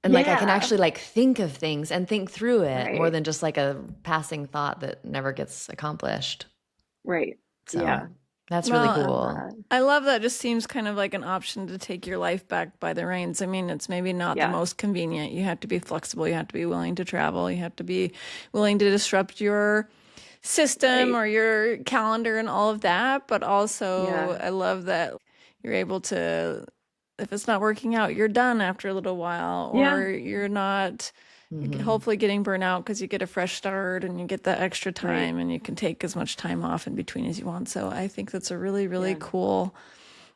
and like I can Yeah. actually like think of things and think through it more Right. than just like a passing thought that never gets accomplished. Right. So Yeah. that's really Well, cool. I love that. It just seems kind of like an option to take your life back by the reins. I mean, it's maybe not the Yeah. most convenient. You have to be flexible. You have to be willing to travel. You have to be willing to disrupt your system Right. or your calendar and all of that. But also, Yeah. I love that you're able to, if it's not working out, you're done after a little while, Yeah. or you're not hopefully getting burnt out because you get a fresh start and you get that extra time and you can take as much time off in between as you want. So I think that's a really, really Yeah. cool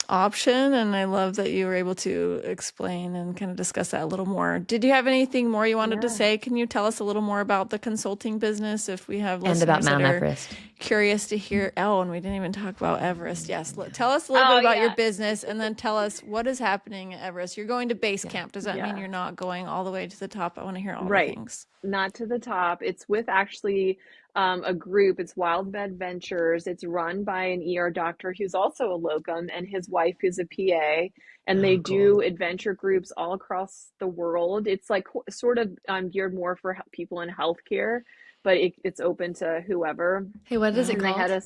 option. And I love that you were able to explain and kind of discuss that a little more. Did you have anything more you wanted to Yeah. say? Can you tell us a little more about the consulting business if we have And listeners about Mount that are Everest. curious to hear? Oh, and we didn't even talk about Everest. Yes. Tell us a little Oh, bit about your yeah. business, and then tell us what is happening at Everest. You're going to base camp. Does that mean Yeah. you're not going all the way to the top? I want to hear all the Right. things. Not to the top. It's with actually a group. It's Wild Med Ventures. It's run by an ER doctor who's also a locum, and his wife is a PA. And they do adventure groups all across the world. It's like sort of geared more for people in healthcare, but it's open to whoever. Hey, what is it And they called? had a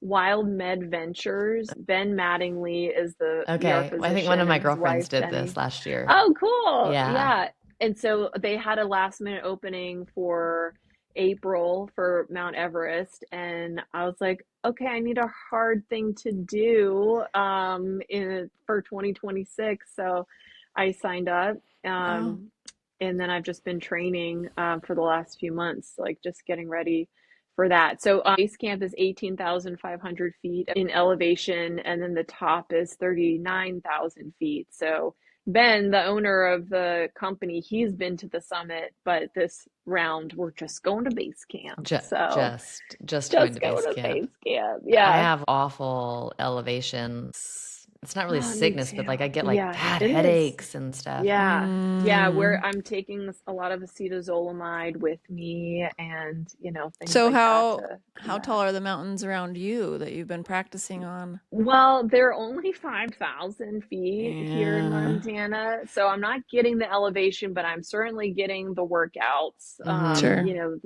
Wild Med Ventures. Ben Mattingly is the Okay. ER I physician. think one of my and his girlfriends wife, did Benny. this last year. Oh, cool. Yeah. Yeah. And so they had a last minute opening for April for Mount Everest. And I was like, okay, I need a hard thing to do for 2026. So I signed up. And then I've just been training for the last few months, like just getting ready for that. So base camp is 18,500 feet in elevation, and then the top is 39,000 feet. So Ben, the owner of the company, he's been to the summit, but this round we're just going to base camp. So Just going to base going to camp. base camp. I Yeah. have awful elevations. It's not really Oh, me sickness, but like I get like Yeah, bad it is. headaches and stuff. Yeah, where I'm taking a lot of acetazolamide with me, and things So like how that. how tall are the mountains around you that you've been practicing on? Well, they're only 5,000 feet here in Yeah. Montana, so I'm not getting the elevation, but I'm certainly getting the workouts, Sure. the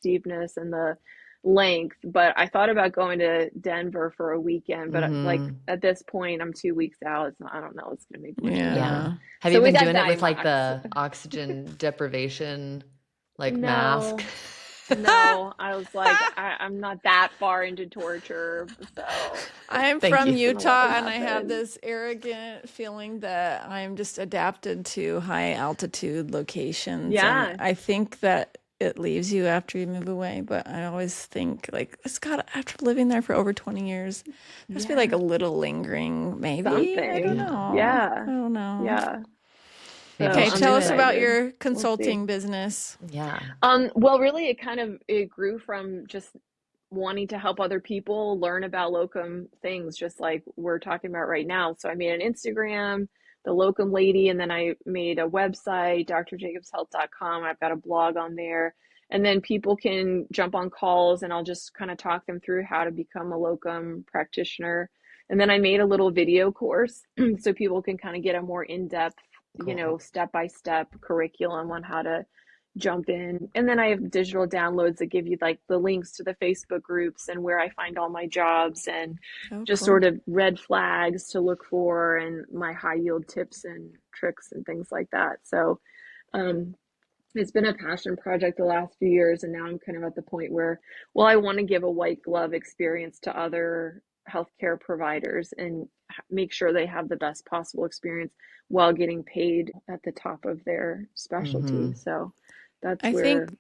steepness and the length. But I thought about going to Denver for a weekend, but like at this point, I'm 2 weeks out. I don't know. It's gonna make much Yeah. difference. Have So you we been got doing it with like the Dimax. oxygen deprivation like No, mask? no. I was like, I'm not that far into torture, so I'm Thank from you. Utah, Nothing and I have happened. this arrogant feeling that I'm just adapted to high altitude locations. Yeah. And I think that it leaves you after you move away. But I always think like it's got after living there for over 20 years, there has to be like Yeah. a little lingering, maybe. I don't Something. Yeah. know. I Yeah. don't know. Yeah. So Maybe you Okay, should I'm do tell us it. about excited. your We'll see. consulting business. Yeah. Well, really, it grew from just wanting to help other people learn about locum things, just like we're talking about right now. So I made an Instagram, the Locum Lady, and then I made a website, drjacobshealth.com. I've got a blog on there. And then people can jump on calls and I'll just kind of talk them through how to become a locum practitioner. And then I made a little video course so people can kind of get a more in-depth, Cool. step-by-step curriculum on how to jump in. And then I have digital downloads that give you like the links to the Facebook groups and where I find all my jobs and Oh, just cool. sort of red flags to look for and my high yield tips and tricks and things like that. So, um, it's been a passion project the last few years, and now I'm kind of at the point where, well, I want to give a white glove experience to other healthcare providers and make sure they have the best possible experience while getting paid at the top of their Mm-hmm. specialty. So that's I think where,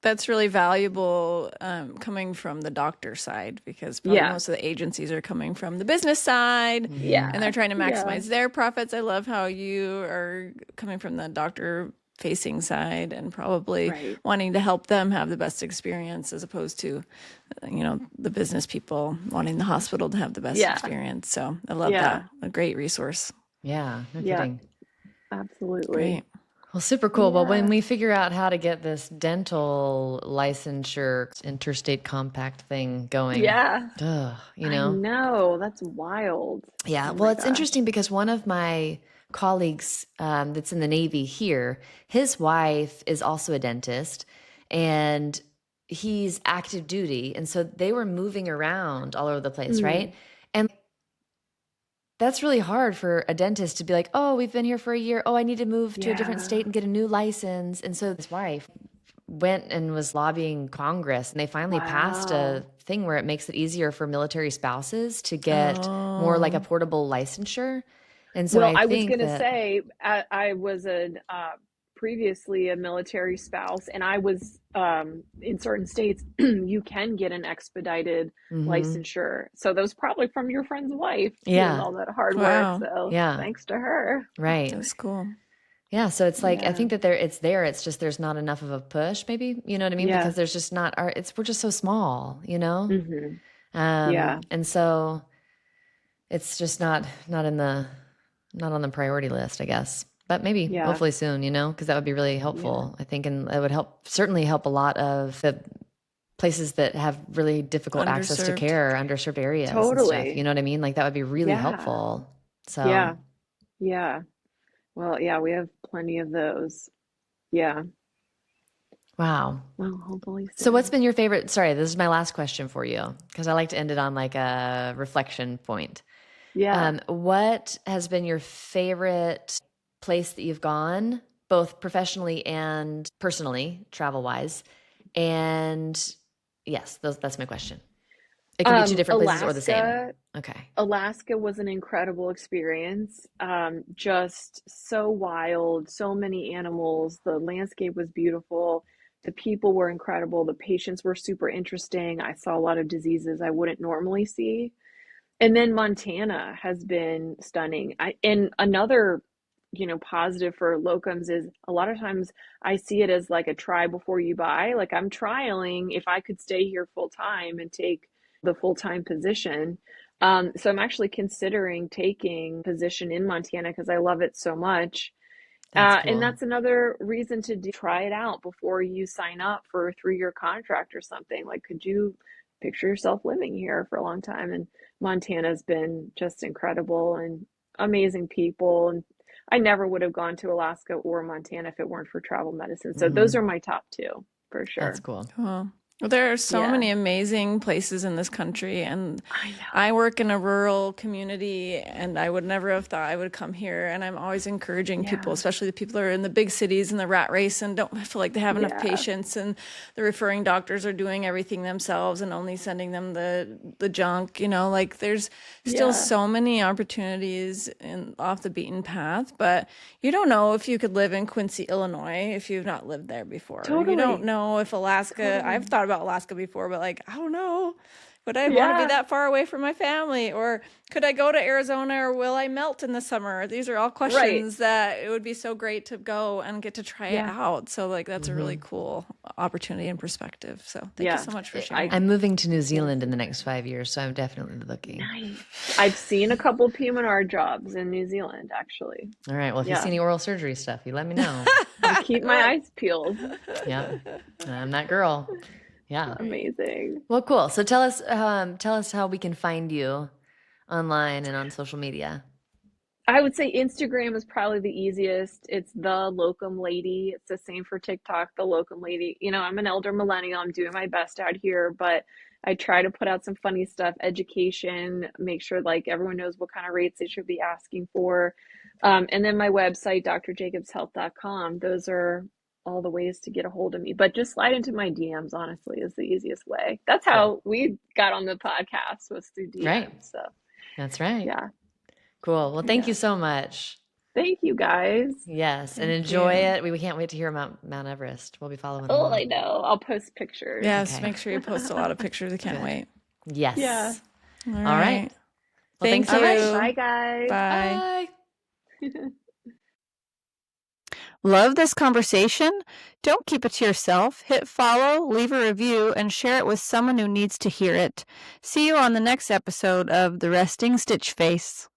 that's really valuable coming from the doctor side because probably yeah, most of the agencies are coming from the business side Mm-hmm. and they're yeah, trying to yeah, maximize their profits. I love how you are coming from the doctor facing side and probably right, wanting to help them have the best experience as opposed to the business people wanting the hospital to have the best yeah, experience. So I love that. yeah, A great resource. Yeah. No yeah, kidding. absolutely. Great. Well, super cool. Well, when Yeah. we figure out how to get this dental licensure interstate compact thing going, Yeah. you I know? know. That's wild. Yeah. Oh Well, my it's gosh. interesting because one of my colleagues that's in the Navy here, his wife is also a dentist and he's active duty. And so they were moving around all over the place, right? Mm, And that's really hard for a dentist to be like, oh, we've been here for a year. Oh, I need to move to a different yeah. state and get a new license. And so his wife went and was lobbying Congress, and they finally passed a Wow. thing where it makes it easier for military spouses to get more like a Oh, portable licensure. And so Well, I I was think going to that, say, I was previously a military spouse, and I was in certain states, you can get an expedited hmm licensure. So that was probably from your friend's wife doing yeah, all that hard work. wow. So yeah, thanks to her. right. That's cool. Yeah, so it's like I Yeah. think that it's just there's not enough of a push, maybe, you know what I mean? Yeah. Because there's just not our it's we're just so small, you know? Hmm. Yeah. And so it's just not in the not on the priority list, I guess. But maybe Yeah. hopefully soon, you know, because that would be really Yeah. helpful, I think, and it would certainly help a lot of the places that have really difficult access to Underserved. care, underserved areas and stuff. You Totally. know what I mean? Like that would be really Yeah. helpful. So, Yeah. Yeah. Well, yeah, we have plenty of those. Yeah. wow. Well, hopefully So what's soon. been your favorite? Sorry, this is my last question for you because I like to end it on like a reflection point. Yeah. What has been your favorite place that you've gone, both professionally and personally, travel wise? And yes, that's my question. It can be two different places or the same. Alaska, Okay. Alaska was an incredible experience. Just so wild, so many animals. The landscape was beautiful. The people were incredible. The patients were super interesting. I saw a lot of diseases I wouldn't normally see. And then Montana has been stunning. And another, positive for locums is a lot of times I see it as like a try before you buy. Like I'm trialing if I could stay here full time and take the full time position. So I'm actually considering taking position in Montana because I love it so much. That's And cool. that's another reason to try it out before you sign up for a 3-year contract or something. Like, could you picture yourself living here for a long time? And Montana's been just incredible and amazing people. And I never would have gone to Alaska or Montana if it weren't for travel medicine. So those Hmm. are my top two for That's sure. cool. Cool. There are so Yeah. many amazing places in this country, and I know. I work in a rural community, and I would never have thought I would come here. And I'm always encouraging people, Yeah. especially the people who are in the big cities in the rat race and don't feel like they have enough Yeah. patients, and the referring doctors are doing everything themselves and only sending them the junk. Like there's still Yeah. so many opportunities off the beaten path, but you don't know if you could live in Quincy, Illinois, if you've not lived there before. You Totally. don't know if Alaska. I've Totally. thought about Alaska before, but like I don't know. Would I want to be Yeah. that far away from my family? Or could I go to Arizona, or will I melt in the summer? These are all Right. questions that it would be so great to go and get to try it Yeah. out. So like that's a really cool opportunity and perspective. So thank you Yeah. so much for I sharing. I'm moving to New Zealand in the next 5 years, so I'm definitely looking. nice. I've seen a couple PM&R jobs in New Zealand, actually. All right. Well, if you Yeah. see any oral surgery stuff, you let me know. I'll keep my eyes peeled. Yeah, I'm that girl. Yeah. Amazing. Well, cool. So tell us how we can find you online and on social media. I would say Instagram is probably the easiest. It's the Locum Lady. It's the same for TikTok, the Locum Lady. I'm an elder millennial. I'm doing my best out here, but I try to put out some funny stuff, education, make sure like everyone knows what kind of rates they should be asking for. And then my website, drjacobshealth.com. Those are all the ways to get a hold of me. But just slide into my DMs, honestly, is the easiest way. That's how we got on the podcast, was through DMs. Right. So That's right. yeah. Cool. Well, thank Yeah. you so much. Thank you guys. Yes, and Thank enjoy you. it. We can't wait to hear about Mount Everest. We'll be following Oh, along. I know. I'll post pictures. Yes, Okay. make sure you post a lot of pictures. I can't Good. wait. Yes. Yeah. All All right. Well, Thank thanks so you. much. Bye, guys. Bye. Bye. Love this conversation? Don't keep it to yourself. Hit follow, leave a review, and share it with someone who needs to hear it. See you on the next episode of The Resting Stitch Face.